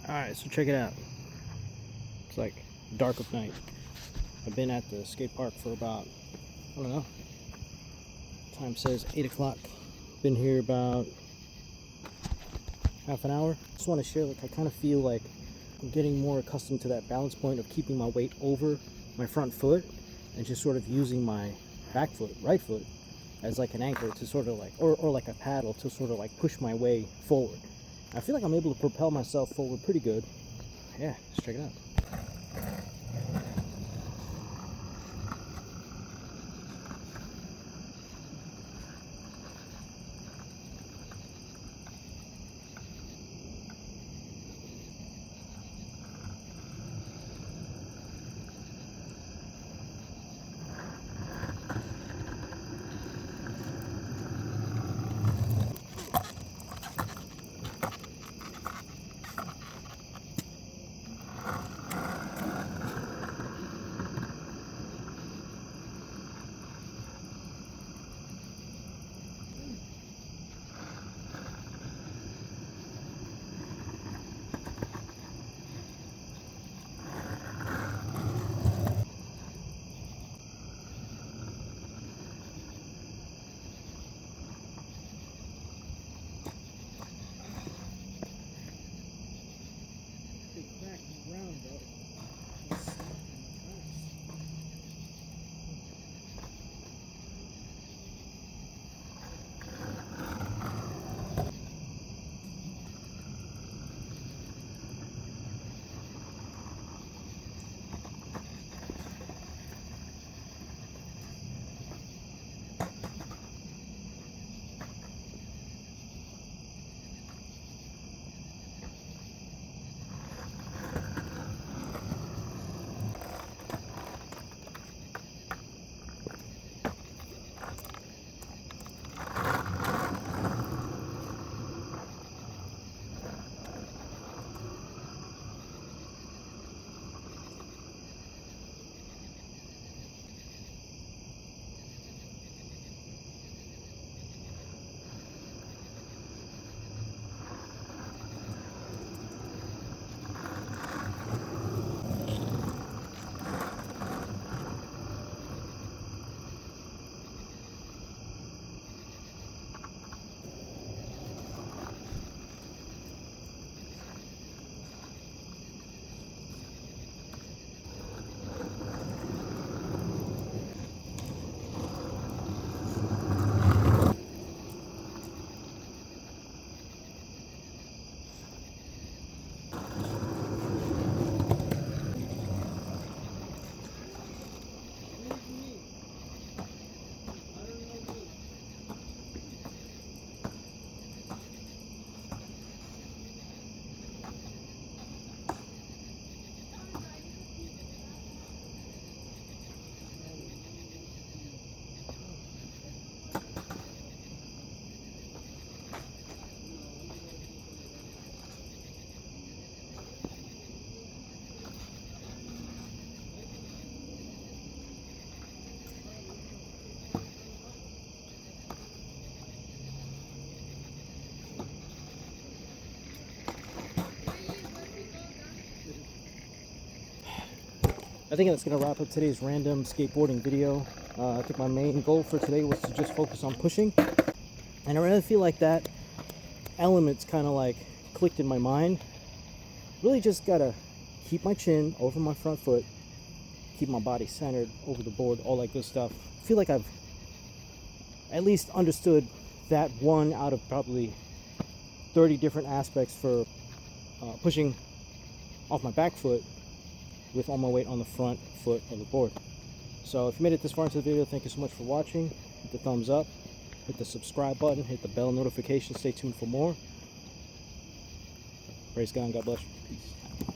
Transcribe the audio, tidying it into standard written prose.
Alright, so check it out. It's like dark of night. I've been at the skate park for about, I don't know, time says 8 o'clock. Been here about half an hour. Just want to share, like, I kind of feel like I'm getting more accustomed to that balance point of keeping my weight over my front foot and just sort of using my back foot, right foot, as like an anchor to sort of like, or like a paddle to sort of like push my way forward. I feel like I'm able to propel myself forward pretty good. Yeah, let's check it out. I think that's going to wrap up today's random skateboarding video. I think my main goal for today was to just focus on pushing. And I really feel like that element's kind of like clicked in my mind. Really just got to keep my chin over my front foot, keep my body centered over the board, all that good stuff. I feel like I've at least understood that one out of probably 30 different aspects for pushing off my back foot with all my weight on the front foot of the board. So if you made it this far into the video, thank you so much for watching. Hit the thumbs up, hit the subscribe button, hit the bell notification, stay tuned for more. Praise God and God bless you. Peace.